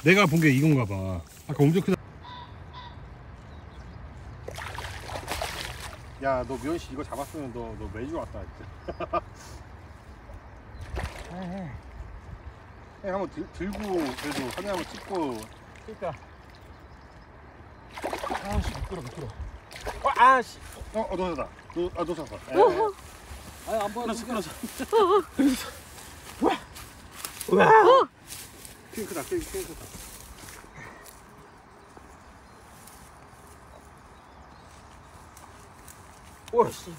내가 본 게 이건가 봐. 아까 엄청 크다. 야, 너 미연씨 이거 잡았으면 너 매주 왔다 진짜. 해. 한번 들고 그래도 사진 한번 찍고. 그러니까. 아씨 미끄러. 아씨. 너 잡았다. 너 잡았다. 아니 안 보여. 끌어서. 와. 핑크다. 오씨.